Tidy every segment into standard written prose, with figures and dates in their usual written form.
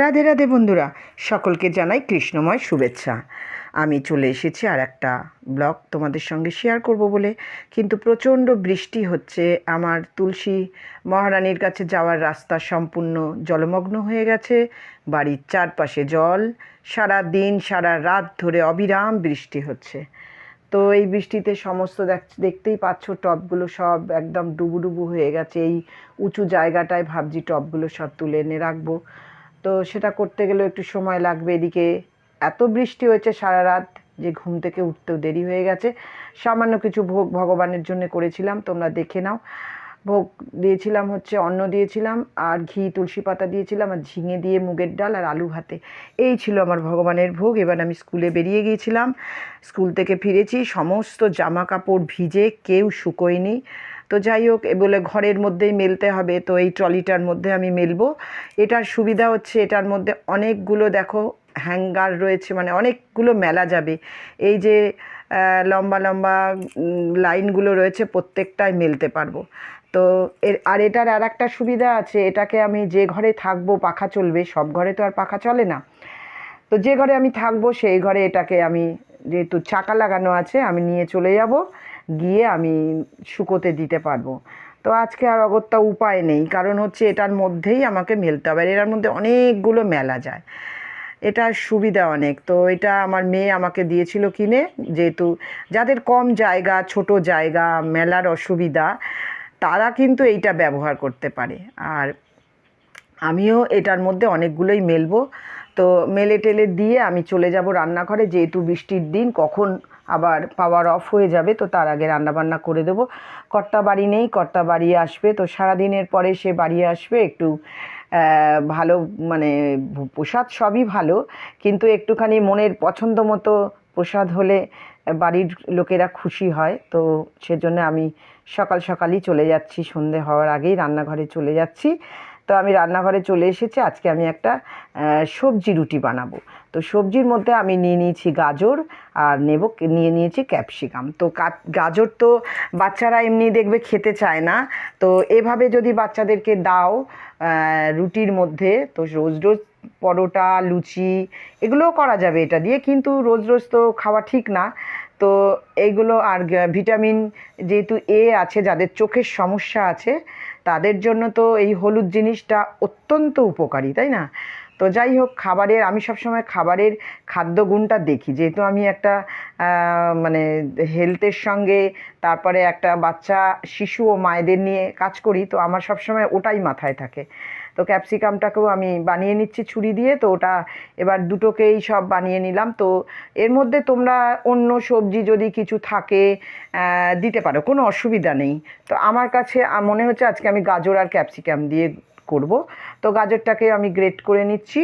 রাধে রাধে বন্ধুরা, সকলকে জানাই কৃষ্ণময় শুভেচ্ছা। আমি চলে এসেছি আর একটা ব্লগ তোমাদের সঙ্গে শেয়ার করব বলে, কিন্তু প্রচণ্ড বৃষ্টি হচ্ছে। আমার তুলসী মহারানীর কাছে যাওয়ার রাস্তা সম্পূর্ণ জলমগ্ন হয়ে গেছে। বাড়ির চারপাশে জল, সারা দিন সারা রাত ধরে অবিরাম বৃষ্টি হচ্ছে। তো এই বৃষ্টিতে সমস্ত দেখতেই পাচ্ছ, টবগুলো সব একদম ডুবুডুবু হয়ে গেছে। এই উঁচু জায়গাটায় ভাবছি টবগুলো সব তুলে এনে রাখবো, তো সেটা করতে গেলেও একটু সময় লাগবে। এদিকে এত বৃষ্টি হয়েছে সারা রাত যে ঘুম থেকে উঠতেও দেরি হয়ে গেছে। সামান্য কিছু ভোগ ভগবানের জন্য করেছিলাম, তোমরা দেখে নাও। ভোগ দিয়েছিলাম হচ্ছে অন্ন দিয়েছিলাম, আর ঘি তুলসী পাতা দিয়েছিলাম, আর ঝিঙে দিয়ে মুগের ডাল আর আলু ভাতে। এই ছিল আমার ভগবানের ভোগ। এবার আমি স্কুলে বেরিয়ে গিয়েছিলাম, স্কুল থেকে ফিরেছি, সমস্ত জামা কাপড় ভিজে, কেউ শুকোয়নি। তো যাই হোক, এ বলে ঘরের মধ্যেই মেলতে হবে, তো এই ট্রলিটার মধ্যে আমি মেলবো। এটার সুবিধা হচ্ছে এটার মধ্যে অনেকগুলো দেখো হ্যাঙ্গার রয়েছে, মানে অনেকগুলো মেলা যাবে। এই যে লম্বা লম্বা লাইনগুলো রয়েছে, প্রত্যেকটাই মেলতে পারবো। তো এটার আর একটা সুবিধা আছে, এটাকে আমি যে ঘরে থাকবো পাখা চলবে, সব ঘরে তো আর পাখা চলে না। তো যে ঘরে আমি থাকবো সেই ঘরে এটাকে আমি, যেহেতু চাকা লাগানো আছে, আমি নিয়ে চলে যাব, গিয়ে আমি শুকোতে দিতে পারবো। তো আজকে আর অগত্যা উপায় নেই, কারণ হচ্ছে এটার মধ্যেই আমাকে মেলতে হবে। আর এটার মধ্যে অনেকগুলো মেলা যায়, এটার সুবিধা অনেক। তো এটা আমার মেয়ে আমাকে দিয়েছিল কিনে, যেহেতু যাদের কম জায়গা, ছোট জায়গা, মেলার অসুবিধা, তারা কিন্তু এইটা ব্যবহার করতে পারে। আর আমিও এটার মধ্যে অনেকগুলোই মেলবো। তো মেলে টেলে দিয়ে আমি চলে যাব রান্নাঘরে, যেহেতু বৃষ্টির দিন, কখন আবার পাওয়ার অফ হয়ে যাবে, তো তার আগে রান্নাবান্না করে দেবো। কর্তা বাড়ি নেই, কর্তা বাড়ি আসবে, তো সারাদিনের পরে সে বাড়ি আসবে। একটু ভালো, মানে প্রসাদ সবই ভালো, কিন্তু একটুখানি মনের পছন্দ মতো প্রসাদ হলে বাড়ির লোকেরা খুশি হয়। তো সেজন্য আমি সকাল সকালই চলে যাচ্ছি, সন্ধে হওয়ার আগেই রান্নাঘরে চলে যাচ্ছি। তো আমি রান্নাঘরে চলে এসেছি। আজকে আমি একটা সবজি রুটি বানাবো। তো সবজির মধ্যে আমি নিয়ে নিয়েছি গাজর, আর নিয়ে নিয়েছি ক্যাপসিকাম। তো গাজর তো বাচ্চারা এমনি দেখবে খেতে চায় না, তো এভাবে যদি বাচ্চাদেরকে দাও রুটির মধ্যে, তো রোজ রোজ পরোটা, লুচি এগুলোও করা যাবে এটা দিয়ে, কিন্তু রোজ রোজ তো খাওয়া ঠিক না। তো এইগুলো, আর ভিটামিন যেহেতু এ আছে, যাদের চোখের সমস্যা আছে তাদের জন্য তো এই হলুদ জিনিসটা অত্যন্ত উপকারী, তাই না? তো যাই হোক, আমি সবসময় খাবারের খাদ্যগুণটা দেখি, যেহেতু আমি একটা মানে হেলথের সঙ্গে, তারপরে একটা বাচ্চা, শিশু ও মায়েদের নিয়ে কাজ করি, তো আমার সবসময় ওটাই মাথায় থাকে। তো ক্যাপসিকামটাকেও আমি বানিয়ে নিচ্ছি ছুরি দিয়ে। তো ওটা এবার দুটোকেই সব বানিয়ে নিলাম। তো এর মধ্যে তোমরা অন্য সবজি যদি কিছু থাকে দিতে পারো, কোনো অসুবিধা নেই। তো আমার কাছে মনে হচ্ছে আজকে আমি গাজর আর ক্যাপসিকাম দিয়ে করব। তো গাজরটাকে আমি গ্রেট করে নিচ্ছি,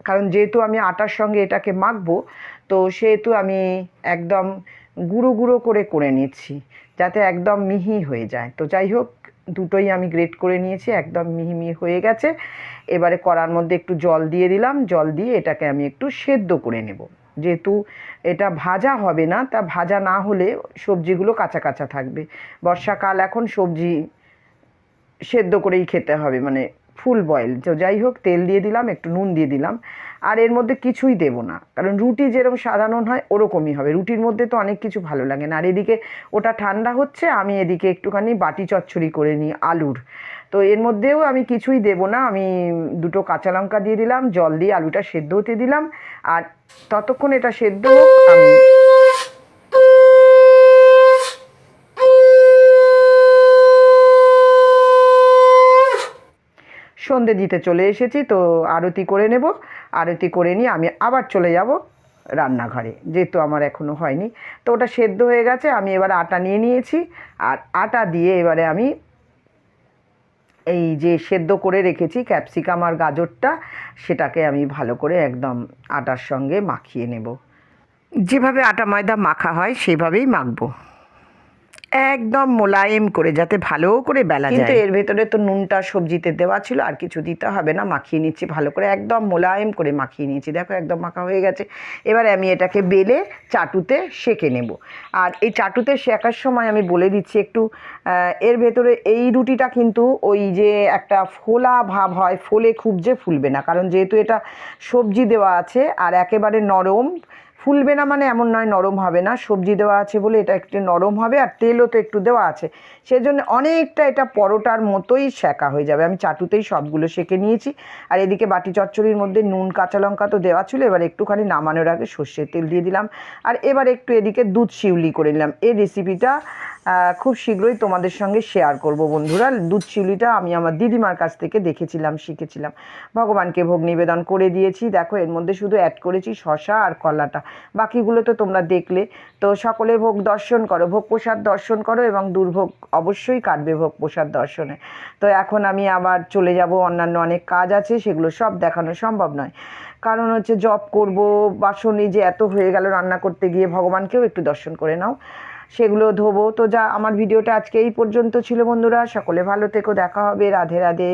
কারণ যেহেতু আমি আটার সঙ্গে এটাকে মাখবো, তো সেহেতু আমি একদম গুঁড়ো গুঁড়ো করে নিচ্ছি, যাতে একদম মিহি হয়ে যায়। তো যাই হোক, দুটোই আমি গ্রেট করে নিয়েছি, একদম মিহি মিহি হয়ে গেছে। এবারে কড়ার মধ্যে একটু জল দিয়ে দিলাম, জল দিয়ে এটাকে আমি একটু সেদ্ধ করে নেব। যেহেতু এটা ভাজা হবে না, তা ভাজা না হলে সবজিগুলো কাঁচা কাঁচা থাকবে। বর্ষাকাল, এখন সবজি সেদ্ধ করেই খেতে হবে, মানে ফুল বয়েল। তো যাই হোক, তেল দিয়ে দিলাম, একটু নুন দিয়ে দিলাম, আর এর মধ্যে কিছুই দেব না, কারণ রুটি যেরকম সাধারণ হয় ওরকমই হবে। রুটির মধ্যে তো অনেক কিছু ভালো লাগে না। আর এদিকে ওটা ঠান্ডা হচ্ছে, আমি এদিকে একটুখানি বাটি চচ্চড়ি করে নিই আলুর। তো এর মধ্যেও আমি কিছুই দেব না, আমি দুটো কাঁচা লঙ্কা দিয়ে দিলাম, জল দিয়ে আলুটা সেদ্ধ হতে দিলাম। আর ততক্ষণ এটা সেদ্ধ হোক, আমি সন্ধে দিতে চলে এসেছি। তো আরতি করে নেব, আরতি করে নিয়ে আমি আবার চলে যাব রান্নাঘরে, যেহেতু আমার এখনও হয়নি। তো ওটা সেদ্ধ হয়ে গেছে, আমি এবার আটা নিয়ে নিয়েছি, আর আটা দিয়ে এবারে আমি এই যে সেদ্ধ করে রেখেছি ক্যাপসিকাম আর গাজরটা, সেটাকে আমি ভালো করে একদম আটার সঙ্গে মাখিয়ে নেব। যেভাবে আটা ময়দা মাখা হয় সেভাবেই মাখবো, একদম মোলায়েম করে, যাতে ভালো করে বেলা যায়। কিন্তু এর ভেতরে তো নুনটা সবজিতে দেওয়া ছিল, আর কিছু দিতে হবে না। মাখিয়ে নিচ্ছি ভালো করে, একদম মোলায়েম করে মাখিয়ে নিয়েছি। দেখো একদম মাখা হয়ে গেছে। এবার আমি এটাকে বেলে চাটুতে সেঁকে নেব। আর এই চাটুতে শেখার সময় আমি বলে দিচ্ছি একটু, এর ভেতরে এই রুটিটা কিন্তু ওই যে একটা ফোলা ভাব হয়, ফোলে খুব যে ফুলবে না, কারণ যেহেতু এটা সবজি দেওয়া আছে আর একেবারে নরম। ফুলবে না মানে এমন নয় নরম হবে না, সবজি দেওয়া আছে বলে এটা একটু নরম হবে, আর তেলও তো একটু দেওয়া আছে, সেজন্য অনেকটা এটা পরোটার মতোই সেঁকা হয়ে যাবে। আমি চাটুতেই সবগুলো সেঁকে নিয়েছি। আর এদিকে বাটি চচ্চড়ির মধ্যে নুন কাঁচা লঙ্কা তো দেওয়া ছিল, এবার একটুখানি নামানোর আগে সর্ষের তেল দিয়ে দিলাম। আর এবার একটু এদিকে দুধ শিউলি করে নিলাম। এই রেসিপিটা খুব শীঘ্রই তোমাদের সঙ্গে শেয়ার করব বন্ধুরা। দুধ চিউলিটা আমি আমার দিদিমার কাছ থেকে দেখেছিলাম, শিখেছিলাম। ভগবানকে ভোগ নিবেদন করে দিয়েছি। দেখো এর মধ্যে শুধু অ্যাড করেছি শসা আর কলাটা, বাকিগুলো তো তোমরা দেখলে। তো সকলে ভোগ দর্শন করো, ভোগ প্রসাদ দর্শন করো, এবং দুর্ভোগ অবশ্যই কাটবে ভোগ প্রসাদ দর্শনে। তো এখন আমি আবার চলে যাব, অন্যান্য অনেক কাজ আছে, সেগুলো সব দেখানো সম্ভব নয়, কারণ হচ্ছে জব করব, বাসন এই যে এত হয়ে গেল রান্না করতে গিয়ে। ভগবানকেও একটু দর্শন করে নাও, সেগুলো ধোবো। তো যা, আমার ভিডিওটা আজকে এই পর্যন্ত ছিল বন্ধুরা। সকলে ভালো থেকো, দেখা হবে, রাধে রাধে।